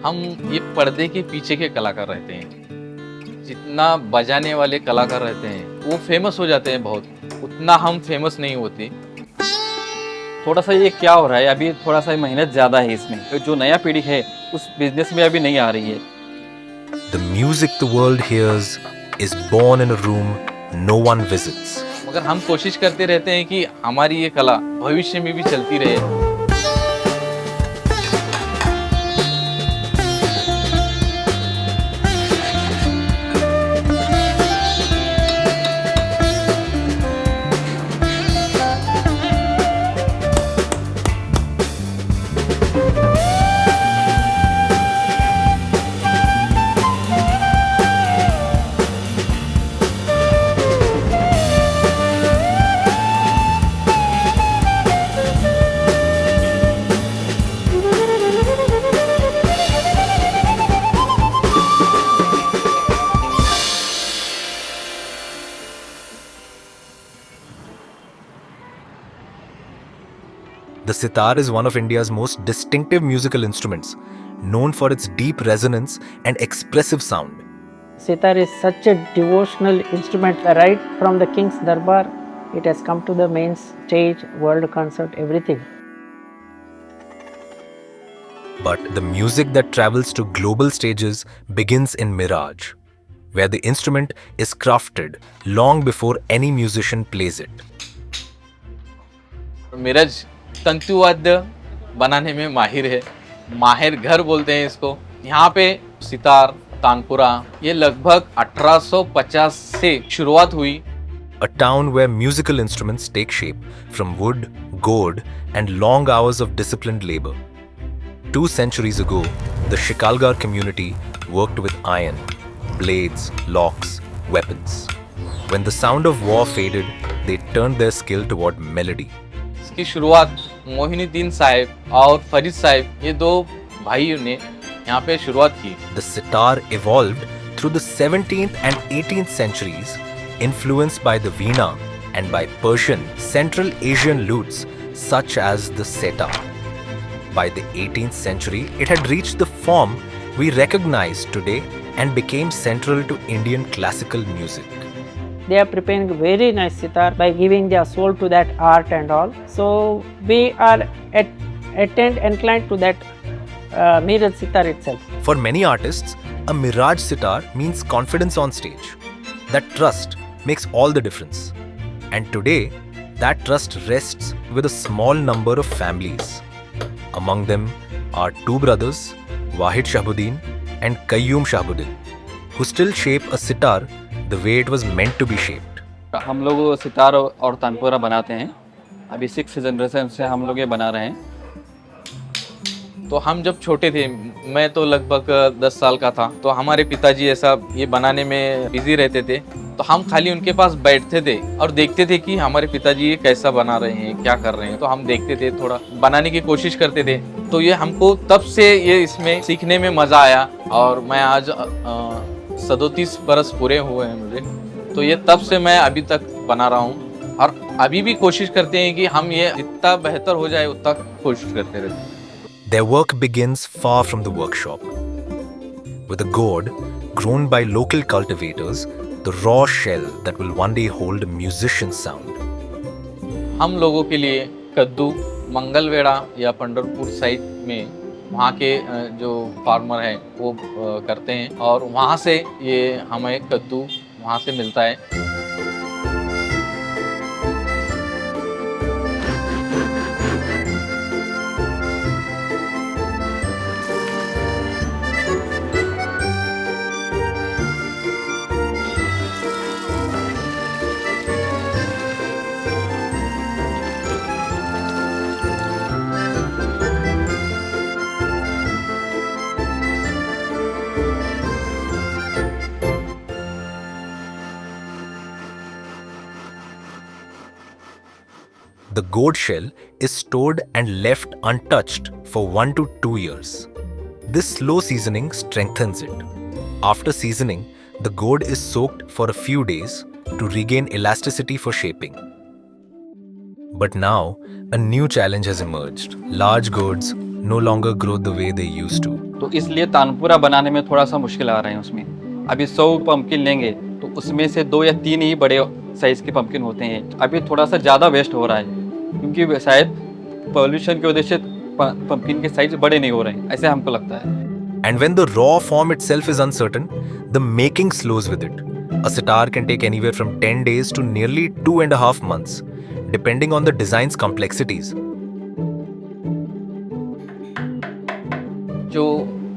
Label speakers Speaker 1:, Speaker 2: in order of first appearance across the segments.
Speaker 1: हम ये पर्दे के पीछे के कलाकार रहते हैं। जितना बजाने वाले कलाकार रहते हैं वो फेमस हो जाते हैं बहुत, उतना हम फेमस नहीं होते।
Speaker 2: थोड़ा सा ये क्या हो रहा है, अभी थोड़ा सा मेहनत ज़्यादा है इसमें, तो जो नया पीढ़ी है उस बिजनेस में अभी नहीं आ रही है।
Speaker 3: The music the world hears is born in a room no one visits.
Speaker 1: मगर हम कोशिश करते रहते हैं कि हमारी ये कला भविष्य में भी चलती रहे।
Speaker 3: The sitar is one of India's most distinctive musical instruments, known for its deep resonance and expressive sound.
Speaker 4: Sitar is such a devotional instrument. Right from the King's Darbar, it has come to the main stage, world concert, everything.
Speaker 3: But the music that travels to global stages begins in Miraj, where the instrument is crafted long before any musician plays it.
Speaker 1: Miraj तंतु वाद्य बनाने में माहिर है, माहिर घर बोलते हैं इसको। यहाँ पे सितार, तानपुरा ये लगभग 1850 से शुरुआत हुई।
Speaker 3: A town where musical instruments take shape from wood, gourd, and long hours of disciplined labor. 2 centuries ago, the Shikalgar community worked with iron, blades, locks, weapons. When the sound of war faded, they turned their skill toward melody.
Speaker 1: इसकी शुरुआत मोहिनुद्दीन साहब और फरीद साहब ये 2 भाइयों ने यहाँ पे शुरुआत की।
Speaker 3: The sitar evolved through the 17th and 18th centuries, influenced by the veena and by Persian, Central Asian lutes such as the setar. By the 18th century, it had reached the form we recognize today and became central to Indian classical music.
Speaker 4: They are preparing very nice sitar by giving their soul to that art and all. So we are inclined to that Miraj Sitar itself.
Speaker 3: For many artists, a Miraj sitar means confidence on stage. That trust makes all the difference. And today, that trust rests with a small number of families. Among them are 2 brothers, Wahid Shahabuddin and Qayyum Shahabuddin, who still shape a sitar the way it was meant to be shaped.
Speaker 2: हम लोग सितार और तानपुरा बनाते हैं, अभी 6th generation से हम लोग ये बना रहे हैं।
Speaker 1: तो हम जब छोटे थे, मैं तो लगभग 10 साल का था, तो हमारे पिताजी ऐसा ये बनाने में बिजी रहते थे, तो हम खाली उनके पास बैठते थे और देखते थे कि हमारे पिताजी ये कैसा बना रहे हैं, क्या कर रहे हैं। तो हम देखते थे, थोड़ा बनाने की कोशिश करते थे। तो ये हमको तब से ये इसमें सीखने में मज़ा आया और मैं आज 37 बरस पूरे हुए हैं मुझे, तो ये तब से मैं अभी तक बना रहा हूँ और अभी भी कोशिश करते हैं कि हम ये जितना बेहतर हो जाए उतना कोशिश करते रहते हैं।
Speaker 3: Their work begins far from the workshop. With a gourd grown by local cultivators, the raw shell that will one day hold a musician's sound.
Speaker 1: हम लोगों के लिए कद्दू मंगलवेड़ा या पंढरपुर साइड में वहाँ के जो फार्मर हैं वो करते हैं और वहाँ से ये हमें कद्दू वहाँ से मिलता है।
Speaker 3: The gourd shell is stored and left untouched for 1 to 2 years. This slow seasoning strengthens it. After seasoning, the gourd is soaked for a few days to regain elasticity for shaping. But now, a new challenge has emerged. Large gourds no longer grow the way they used to.
Speaker 2: तो इसलिए तानपुरा बनाने में थोड़ा सा मुश्किल आ रहे हैं उसमें। अभी 100 पंपकिन लेंगे तो उसमें से 2 या 3 ही बड़े साइज के पंपकिन होते हैं। अभी थोड़ा सा ज़्यादा वेस्ट हो रहा है क्योंकि शायद पॉल्यूशन की वजह से पंपकिन के साइज बड़े नहीं हो रहे हैं, ऐसे हमको लगता है।
Speaker 3: And when the raw form itself is uncertain, the making slows with it. A sitar can take anywhere from 10 days to nearly 2.5 months, depending on the design's complexities.
Speaker 1: जो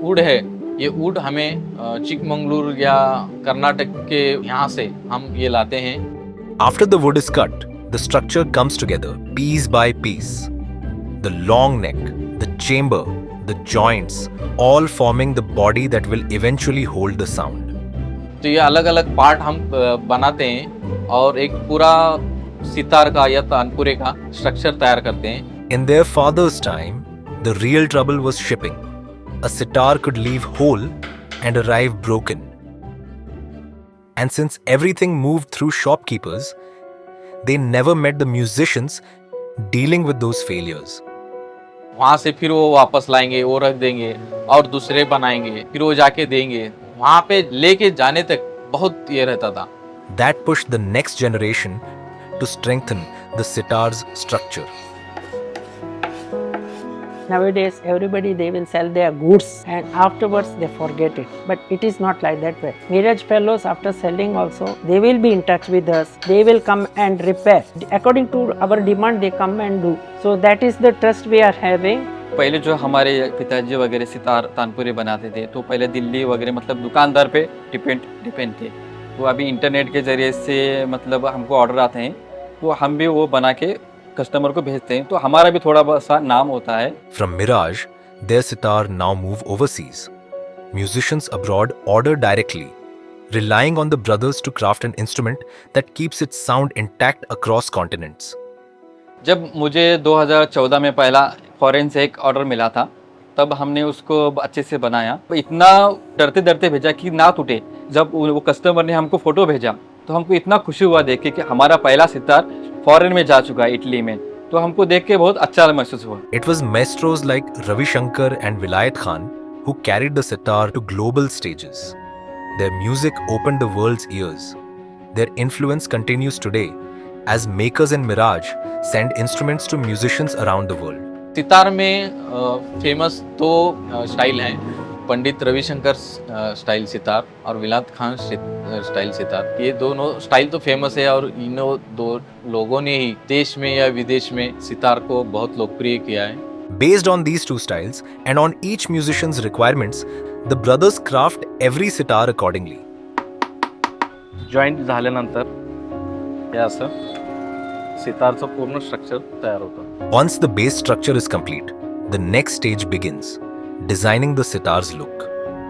Speaker 1: वुड है, ये वुड हमें चिकमंगलुरु या कर्नाटक के यहाँ से हम ये लाते हैं।
Speaker 3: After the wood is cut, the structure comes together piece by piece. The long neck, the chamber, the joints, all forming the body that will eventually hold the sound.
Speaker 1: तो ये अलग अलग पार्ट हम बनाते हैं और एक पूरा सितार का या तानपुरे का स्ट्रक्चर तैयार करते हैं।
Speaker 3: In their father's time, the real trouble was shipping. A sitar could leave whole and arrive broken. And since everything moved through shopkeepers, they never met the musicians dealing with those failures.
Speaker 1: वहाँ से फिर वो वापस लाएंगे, वो रख देंगे और दूसरे बनाएंगे, फिर वो जाके देंगे। वहाँ पे लेके जाने तक बहुत ये रहता था।
Speaker 3: That pushed the next generation to strengthen the sitar's structure.
Speaker 4: Nowadays, everybody they will sell their goods and afterwards they forget it. But it is not like that way. Miraj fellows after selling also, they will be in touch with us. They will come and repair. According to our demand, they come and do. So that is the trust we are having.
Speaker 2: पहले जो हमारे पिताजी वगैरह सितार तानपुरे बनाते थे तो पहले दिल्ली वगैरह मतलब दुकानदार पे डिपेंड थे। तो अभी इंटरनेट के ज़रिए से मतलब हमको ऑर्डर आते हैं तो हम भी वो बना के कस्टमर को भेजते हैं, तो हमारा भी थोड़ा बहुत सा नाम होता है।
Speaker 3: From Miraj, their sitar now move overseas. Musicians abroad order directly, relying on the brothers to craft an instrument that keeps its sound intact across continents.
Speaker 2: जब मुझे 2014 में पहला फॉरेन से एक ऑर्डर मिला था तब हमने उसको अच्छे से बनाया। इतना डरते डरते भेजा कि ना टूटे। जब वो कस्टमर ने हमको फ़ोटो भेजा तो हमको इतना खुशी हुआ देख के कि हमारा पहला सितार फॉरेन में जा चुका है, इटली में। तो हमको देख के बहुत अच्छा महसूस हुआ।
Speaker 3: It was maestros like Ravi Shankar and Vilayat Khan who carried the sitar to global stages. Their music opened the world's ears. Their influence continues today as makers in Miraj send instruments to musicians around the world.
Speaker 1: Sitar में famous 2 style हैं, Pandit Ravishankar style sitar और विलायत Khan style sitar. ये दोनों style तो famous है और इन 2 लोगों ने ही देश में या विदेश में सितार को बहुत लोकप्रिय किया है।
Speaker 3: Based on these 2 styles and on each musician's requirements, the brothers craft every sitar accordingly.
Speaker 1: Joint झाल्यानंतर हे असं सितारचं पूर्ण स्ट्रक्चर तयार होतं।
Speaker 3: Once the base structure is complete, the next stage begins, designing the sitar's look.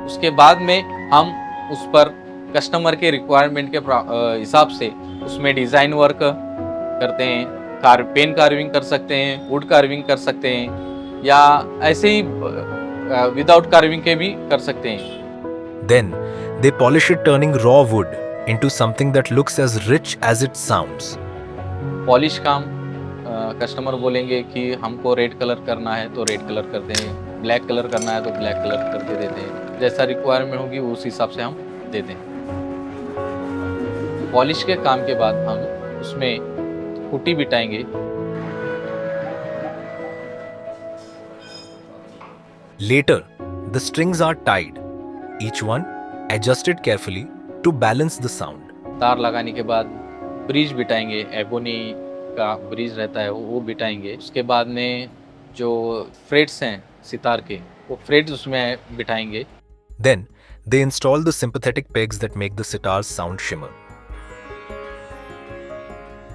Speaker 1: उसके बाद में हम उस पर कस्टमर के रिक्वायरमेंट के हिसाब से उसमें डिज़ाइन वर्क करते हैं। पेन कार्विंग कर सकते हैं, वुड कार्विंग कर सकते हैं या ऐसे ही विदाउट कार्विंग के भी कर सकते हैं।
Speaker 3: Then, they polish it, turning raw wood into something that looks as rich as it sounds.
Speaker 1: Polish काम कस्टमर बोलेंगे कि हमको रेड कलर करना है तो रेड कलर करते हैं, ब्लैक कलर करना है तो ब्लैक कलर करके देते हैं। जैसा रिक्वायरमेंट होगी उस हिसाब से हम देते हैं। पॉलिश के काम के बाद हम उसमें putty बिठाएंगे।
Speaker 3: Later, the strings are tied, each one adjusted carefully to balance the sound.
Speaker 1: तार लगाने के बाद ब्रिज बिठाएंगे, एबोनी का ब्रिज रहता है वो बिठाएंगे। उसके बाद में जो फ्रेट्स हैं सितार के वो फ्रेट्स उसमें बिठाएंगे।
Speaker 3: Then, they install the sympathetic pegs that make the sitar's sound shimmer.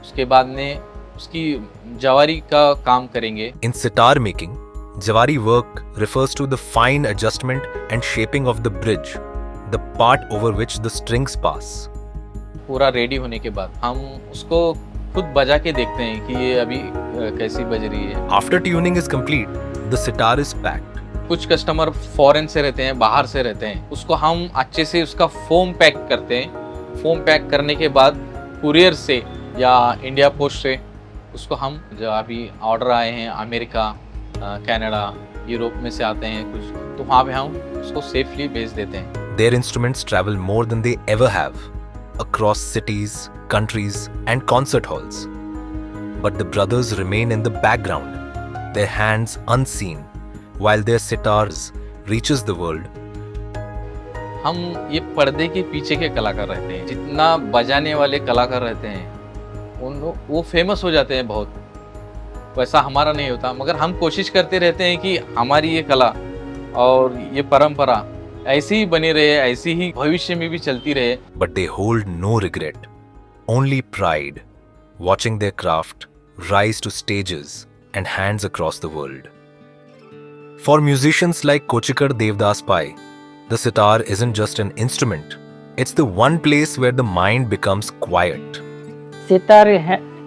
Speaker 1: उसके बाद में उसकी जवारी का काम करेंगे।
Speaker 3: In sitar making, jawari work refers to the fine adjustment and shaping of the bridge, the part over which the strings pass.
Speaker 1: पूरा ready होने के बाद हम उसको खुद बजा के देखते हैं कि ये अभी कैसी बज रही है।
Speaker 3: After tuning is complete, the sitar is packed.
Speaker 1: कुछ कस्टमर फॉरेन से रहते हैं, बाहर से रहते हैं, उसको हम अच्छे से उसका फोम पैक करते हैं। फोम पैक करने के बाद कुरियर से या इंडिया पोस्ट से उसको हम जो अभी ऑर्डर आए हैं अमेरिका, कनाडा, यूरोप में से आते हैं कुछ, तो वहाँ पे हम उसको सेफली भेज देते हैं।
Speaker 3: Their instruments travel more than they ever have, across cities, countries, and concert halls. But the brothers remain in the background, their hands unseen, while their sitars reaches the world.
Speaker 1: हम ये पर्दे के पीछे के कलाकार रहते हैं। जितना बजाने वाले कलाकार रहते हैं वो फेमस हो जाते हैं बहुत, वैसा हमारा नहीं होता। मगर हम कोशिश करते रहते हैं कि हमारी ये कला और ये परंपरा ऐसी ही बनी रहे, ऐसी ही भविष्य में भी चलती रहे।
Speaker 3: But they hold no regret, only pride, watching their craft rise to stages and hands across the world. For musicians like Kochikar Devdas Pai, the sitar isn't just an instrument, it's the one place where the mind becomes quiet.
Speaker 4: Sitar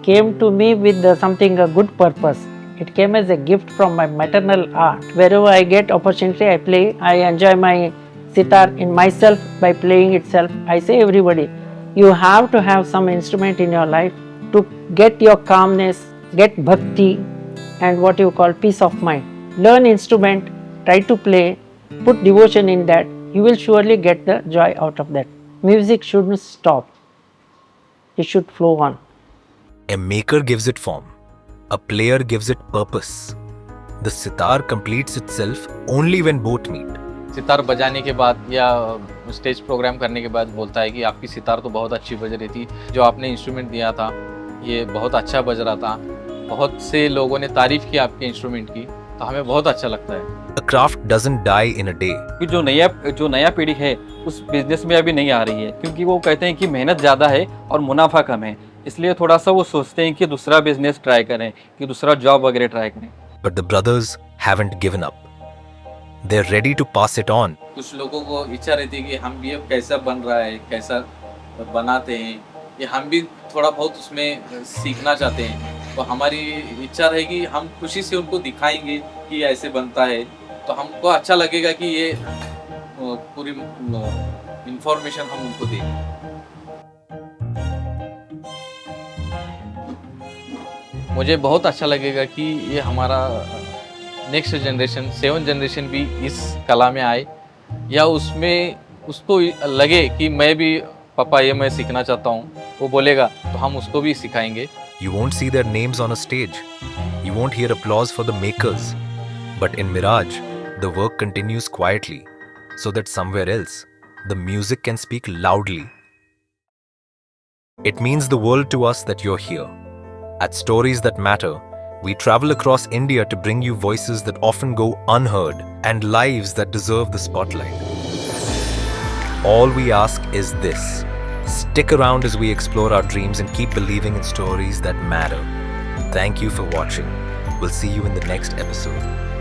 Speaker 4: came to me with a good purpose. It came as a gift from my maternal aunt. Wherever I get opportunity, I play. I enjoy my sitar in myself by playing itself. I say everybody, you have to have some instrument in your life to get your calmness, get bhakti, and what you call peace of mind. Learn instrument, try to play, put devotion in that. You will surely get the joy out of that. Music shouldn't stop. It should flow on.
Speaker 3: A maker gives it form. A player gives it purpose. The sitar completes itself only when both meet.
Speaker 1: Sitar बजाने के बाद या stage programme करने के बाद बोलता है कि आपकी सितार तो बहुत अच्छी बज रही थी, जो आपने इंस्ट्रूमेंट दिया था ये बहुत अच्छा बज रहा था। बहुत से लोगों ने तारीफ की आपके इंस्ट्रूमेंट की, तो हमें बहुत अच्छा लगता है।
Speaker 3: A craft doesn't die in a day.
Speaker 2: कि जो नया पीढ़ी है उस बिजनेस में अभी नहीं आ रही है, क्योंकि वो कहते हैं कि मेहनत ज़्यादा है और मुनाफा कम है, इसलिए थोड़ा सा वो सोचते हैं कि दूसरा बिजनेस ट्राई करें, कि दूसरा जॉब वगैरह ट्राई करें।
Speaker 3: But the brothers haven't given up. They're ready to pass it on.
Speaker 1: कुछ लोगों को इच्छा रहती है कि हम भी अब कैसा बन रहा है, कैसा बनाते हैं, ये हम भी थोड़ा बहुत उसमें सीखना चाहते हैं। तो हमारी इच्छा रहेगी हम खुशी से उनको दिखाएंगे कि ऐसे बनता है, तो हमको अच्छा लगेगा कि ये पूरी इंफॉर्मेशन हम उनको दें। मुझे बहुत अच्छा लगेगा कि ये हमारा नेक्स्ट जनरेशन 7th जनरेशन भी इस कला में आए, या उसमें उसको लगे कि मैं भी पापा ये मैं सीखना चाहता हूँ, वो बोलेगा तो हम उसको भी सिखाएंगे।
Speaker 3: You won't see their names on a stage. You won't hear applause for the makers. But in Miraj, the work continues quietly, so that somewhere else, the music can speak loudly. It means the world to us that you're here. At Stories That Matter, we travel across India to bring you voices that often go unheard and lives that deserve the spotlight. All we ask is this: stick around as we explore our dreams and keep believing in stories that matter. Thank you for watching. We'll see you in the next episode.